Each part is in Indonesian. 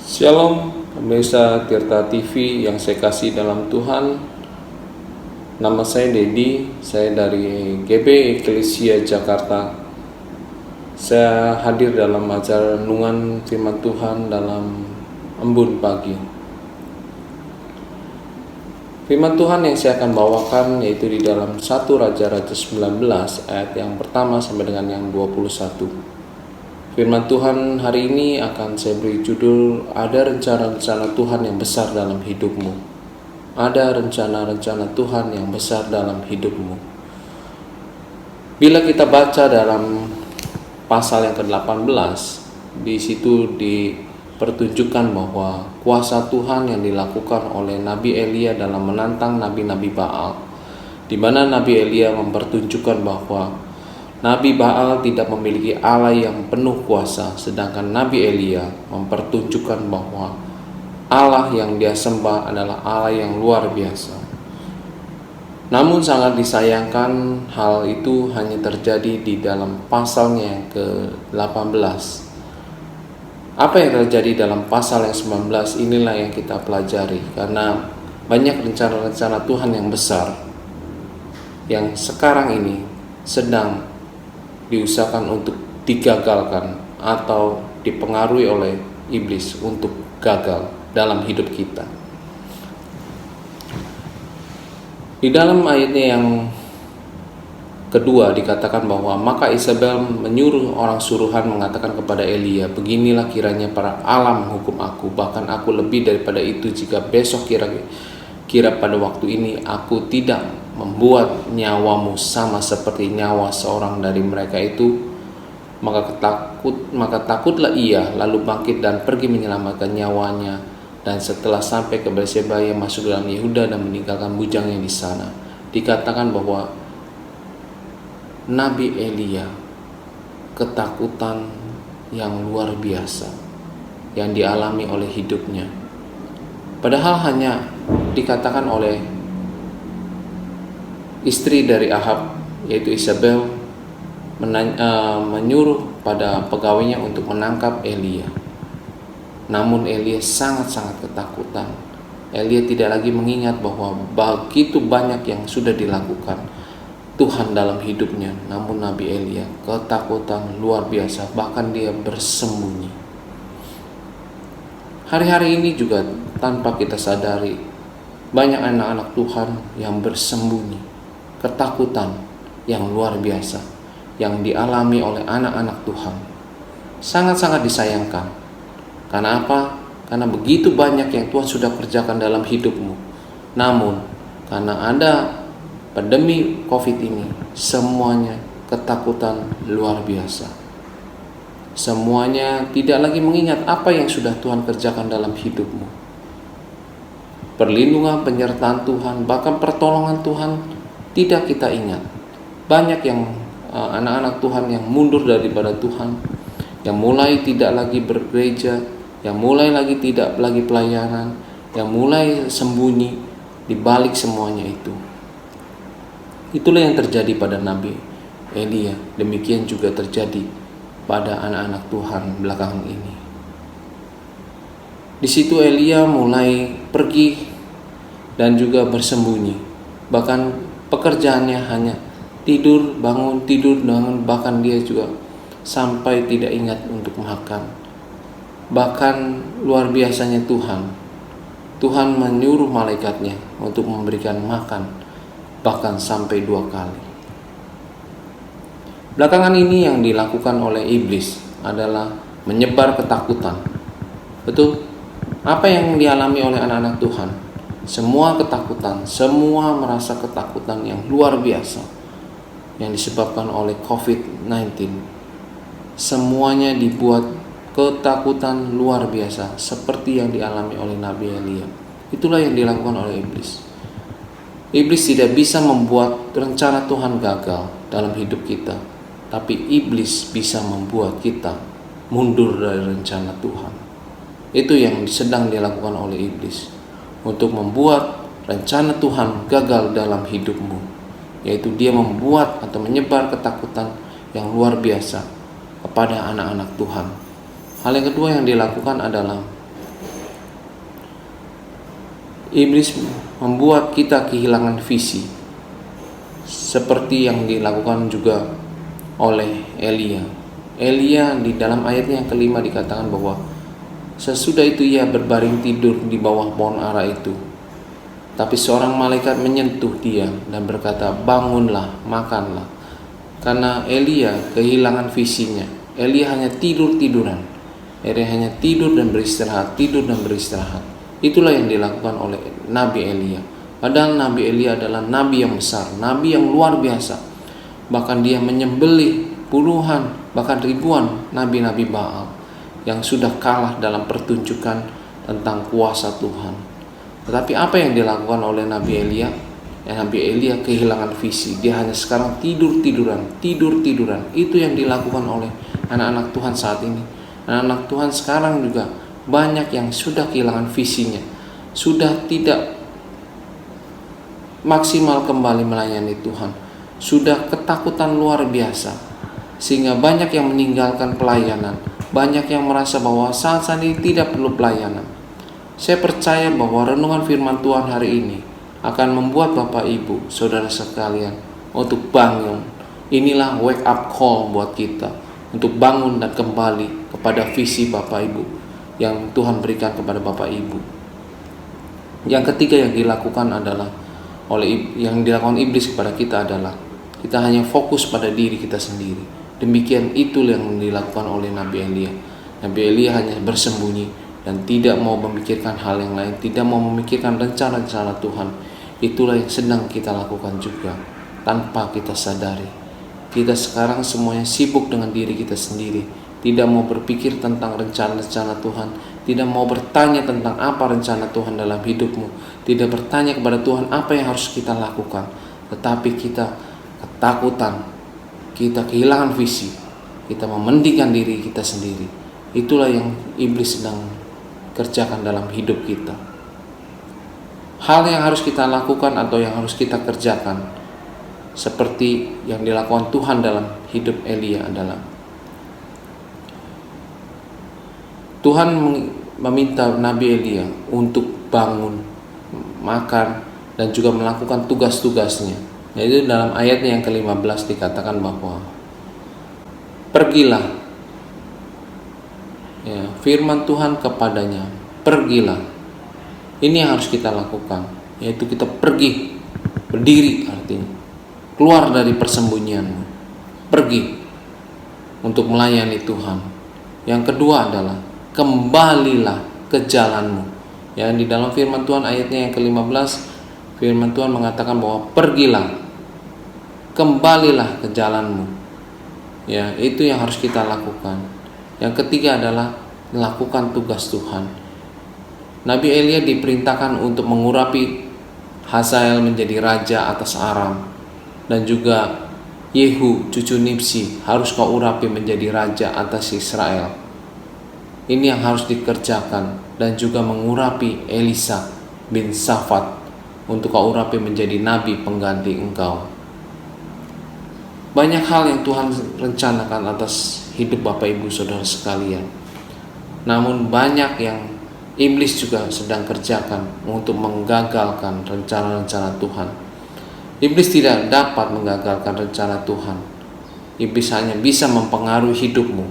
Shalom pemirsa Tirta TV yang saya kasih dalam Tuhan. Nama saya Dedi, saya dari GB Eklesia Jakarta. Saya hadir dalam acara renungan firman Tuhan dalam embun pagi. Firman Tuhan yang saya akan bawakan yaitu di dalam 1 Raja-Raja 19 ayat yang pertama sampai dengan yang 21. Firman Tuhan hari ini akan saya beri judul, ada rencana-rencana Tuhan yang besar dalam hidupmu. Ada rencana-rencana Tuhan yang besar dalam hidupmu. Bila kita baca dalam pasal yang ke-18, di situ dipertunjukkan bahwa kuasa Tuhan yang dilakukan oleh Nabi Elia dalam menantang nabi-nabi Baal, di mana Nabi Elia mempertunjukkan bahwa Nabi Baal tidak memiliki Allah yang penuh kuasa, sedangkan Nabi Elia mempertunjukkan bahwa Allah yang dia sembah adalah Allah yang luar biasa. Namun sangat disayangkan hal itu hanya terjadi di dalam pasalnya yang ke-18. Apa yang terjadi dalam pasal yang 19 inilah yang kita pelajari, karena banyak rencana-rencana Tuhan yang besar yang sekarang ini sedang diusahakan untuk digagalkan atau dipengaruhi oleh iblis untuk gagal dalam hidup kita. Di dalam ayatnya yang kedua dikatakan bahwa maka Isabel menyuruh orang suruhan mengatakan kepada Elia, beginilah kiranya para Allah menghukum aku, bahkan aku lebih daripada itu jika besok kira pada waktu ini aku tidak membuat nyawamu sama seperti nyawa seorang dari mereka itu, maka takutlah ia, lalu bangkit dan pergi menyelamatkan nyawanya. Dan setelah sampai ke Berseba, ia masuk dalam Yehuda dan meninggalkan bujangnya di sana. Dikatakan bahwa Nabi Elia ketakutan yang luar biasa yang dialami oleh hidupnya, padahal hanya dikatakan oleh istri dari Ahab yaitu Isabel menyuruh pada pegawainya untuk menangkap Elia. Namun Elia sangat-sangat ketakutan. Elia tidak lagi mengingat bahwa begitu banyak yang sudah dilakukan Tuhan dalam hidupnya. Namun Nabi Elia ketakutan luar biasa, bahkan dia bersembunyi. Hari-hari ini juga tanpa kita sadari, banyak anak-anak Tuhan yang bersembunyi. Ketakutan yang luar biasa yang dialami oleh anak-anak Tuhan sangat-sangat disayangkan. Karena apa? Karena begitu banyak yang Tuhan sudah kerjakan dalam hidupmu. Namun karena ada pandemi COVID ini, semuanya ketakutan luar biasa. Semuanya tidak lagi mengingat apa yang sudah Tuhan kerjakan dalam hidupmu. Perlindungan, penyertaan Tuhan, bahkan pertolongan Tuhan tidak kita ingat. Banyak yang anak-anak Tuhan yang mundur daripada Tuhan, yang mulai tidak lagi bergereja, yang mulai lagi tidak lagi pelayanan, yang mulai sembunyi di balik semuanya itu. Itulah yang terjadi pada Nabi Elia. Demikian juga terjadi pada anak-anak Tuhan belakangan ini. Di situ Elia mulai pergi dan juga bersembunyi. Bahkan pekerjaannya hanya tidur, bangun, bahkan dia juga sampai tidak ingat untuk makan. Bahkan luar biasanya Tuhan menyuruh malaikatnya untuk memberikan makan, bahkan sampai 2 kali. Belakangan ini yang dilakukan oleh iblis adalah menyebar ketakutan. Betul? Apa yang dialami oleh anak-anak Tuhan? Semua ketakutan, semua merasa ketakutan yang luar biasa yang disebabkan oleh COVID-19. Semuanya dibuat ketakutan luar biasa seperti yang dialami oleh Nabi Elia. Itulah yang dilakukan oleh iblis. Iblis tidak bisa membuat rencana Tuhan gagal dalam hidup kita, tapi iblis bisa membuat kita mundur dari rencana Tuhan. Itu yang sedang dilakukan oleh iblis, untuk membuat rencana Tuhan gagal dalam hidupmu, yaitu dia membuat atau menyebar ketakutan yang luar biasa kepada anak-anak Tuhan. Hal yang kedua yang dilakukan adalah Iblis membuat kita kehilangan visi, seperti yang dilakukan juga oleh Elia. Elia di dalam ayatnya yang kelima dikatakan bahwa sesudah itu ia berbaring tidur di bawah pohon ara itu. Tapi seorang malaikat menyentuh dia dan berkata, bangunlah, makanlah. Karena Elia kehilangan visinya. Elia hanya tidur-tiduran. Elia hanya tidur dan beristirahat, tidur dan beristirahat. Itulah yang dilakukan oleh Nabi Elia. Padahal Nabi Elia adalah nabi yang besar, nabi yang luar biasa. Bahkan dia menyembelih puluhan, bahkan ribuan nabi-nabi Baal yang sudah kalah dalam pertunjukan tentang kuasa Tuhan. Tetapi apa yang dilakukan oleh Nabi Elia? Ya, Nabi Elia kehilangan visi. Dia hanya sekarang tidur-tiduran. Itu yang dilakukan oleh anak-anak Tuhan saat ini. Anak-anak Tuhan sekarang juga banyak yang sudah kehilangan visinya, sudah tidak maksimal kembali melayani Tuhan, sudah ketakutan luar biasa, sehingga banyak yang meninggalkan pelayanan, banyak yang merasa bahwa saat ini tidak perlu pelayanan. Saya percaya bahwa renungan firman Tuhan hari ini akan membuat Bapak Ibu, saudara sekalian, untuk bangun. Inilah wake up call buat kita untuk bangun dan kembali kepada visi Bapak Ibu yang Tuhan berikan kepada Bapak Ibu. Yang ketiga yang dilakukan adalah yang dilakukan iblis kepada kita adalah kita hanya fokus pada diri kita sendiri. Demikian itu yang dilakukan oleh Nabi Elia. Nabi Elia hanya bersembunyi dan tidak mau memikirkan hal yang lain, tidak mau memikirkan rencana-rencana Tuhan. Itulah yang sedang kita lakukan juga tanpa kita sadari. Kita sekarang semuanya sibuk dengan diri kita sendiri, tidak mau berpikir tentang rencana-rencana Tuhan, tidak mau bertanya tentang apa rencana Tuhan dalam hidupmu, tidak bertanya kepada Tuhan apa yang harus kita lakukan. Tetapi kita ketakutan, kita kehilangan visi, kita mementingkan diri kita sendiri. Itulah yang iblis sedang kerjakan dalam hidup kita. Hal yang harus kita lakukan atau yang harus kita kerjakan seperti yang dilakukan Tuhan dalam hidup Elia adalah Tuhan meminta Nabi Elia untuk bangun, makan, dan juga melakukan tugas-tugasnya. Yaitu dalam ayatnya yang ke-15 dikatakan bahwa pergilah. Ya, firman Tuhan kepadanya, pergilah. Ini yang harus kita lakukan, yaitu kita pergi, berdiri artinya, keluar dari persembunyianmu, pergi untuk melayani Tuhan. Yang kedua adalah kembalilah ke jalanmu. Ya, di dalam firman Tuhan ayatnya yang ke-15, firman Tuhan mengatakan bahwa pergilah, kembalilah ke jalanmu. Ya, itu yang harus kita lakukan. Yang ketiga adalah melakukan tugas Tuhan. Nabi Elia diperintahkan untuk mengurapi Hazael menjadi raja atas Aram, dan juga Yehu cucu Nimsi harus kau urapi menjadi raja atas Israel. Ini yang harus dikerjakan, dan juga mengurapi Elisa bin Safat untuk kau urapi menjadi nabi pengganti engkau. Banyak hal yang Tuhan rencanakan atas hidup Bapak Ibu Saudara sekalian. Namun banyak yang iblis juga sedang kerjakan untuk menggagalkan rencana-rencana Tuhan. Iblis tidak dapat menggagalkan rencana Tuhan. Iblis hanya bisa mempengaruhi hidupmu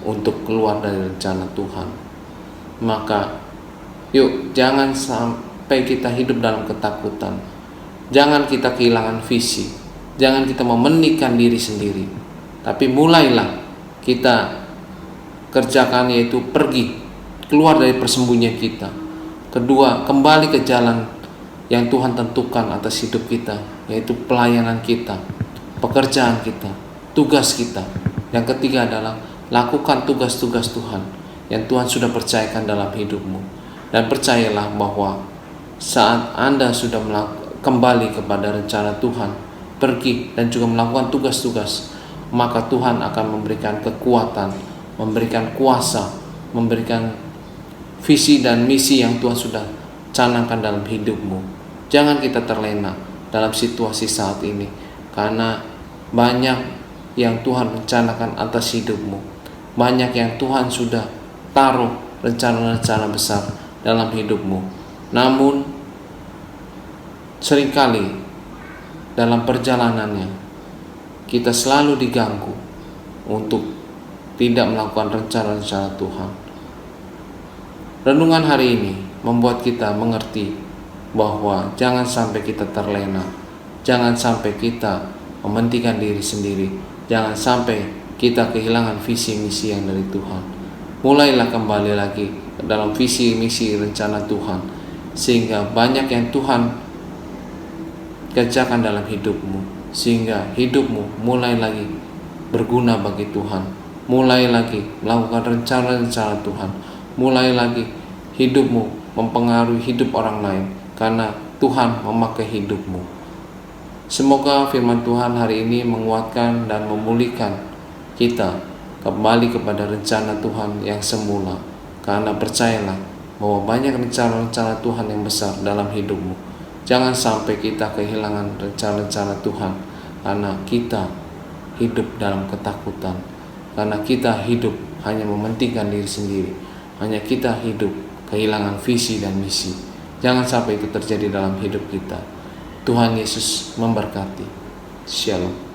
untuk keluar dari rencana Tuhan. Maka yuk, jangan sampai kita hidup dalam ketakutan. Jangan kita kehilangan visi. Jangan kita mementingkan diri sendiri. Tapi mulailah kita kerjakan, yaitu pergi, keluar dari persembunyian kita. Kedua, kembali ke jalan yang Tuhan tentukan atas hidup kita, yaitu pelayanan kita, pekerjaan kita, tugas kita. Yang ketiga adalah lakukan tugas-tugas Tuhan yang Tuhan sudah percayakan dalam hidupmu. Dan percayalah bahwa saat Anda sudah kembali kepada rencana Tuhan, pergi dan juga melakukan tugas-tugas, maka Tuhan akan memberikan kekuatan, memberikan kuasa, memberikan visi dan misi yang Tuhan sudah canangkan dalam hidupmu. Jangan kita terlena dalam situasi saat ini, karena banyak yang Tuhan rencanakan atas hidupmu. Banyak yang Tuhan sudah taruh rencana-rencana besar dalam hidupmu. Namun seringkali dalam perjalanannya kita selalu diganggu untuk tidak melakukan rencana-rencana Tuhan. Renungan hari ini membuat kita mengerti bahwa jangan sampai kita terlena, jangan sampai kita mementingkan diri sendiri, jangan sampai kita kehilangan visi misi yang dari Tuhan. Mulailah kembali lagi dalam visi misi rencana Tuhan, sehingga banyak yang Tuhan kerjakan dalam hidupmu, sehingga hidupmu mulai lagi berguna bagi Tuhan, mulai lagi melakukan rencana-rencana Tuhan, mulai lagi hidupmu mempengaruhi hidup orang lain karena Tuhan memakai hidupmu. Semoga firman Tuhan hari ini menguatkan dan memulihkan kita kembali kepada rencana Tuhan yang semula, karena percayalah bahwa banyak rencana-rencana Tuhan yang besar dalam hidupmu. Jangan sampai kita kehilangan rencana-rencana Tuhan karena kita hidup dalam ketakutan, karena kita hidup hanya mementingkan diri sendiri, hanya kita hidup kehilangan visi dan misi. Jangan sampai itu terjadi dalam hidup kita. Tuhan Yesus memberkati. Shalom.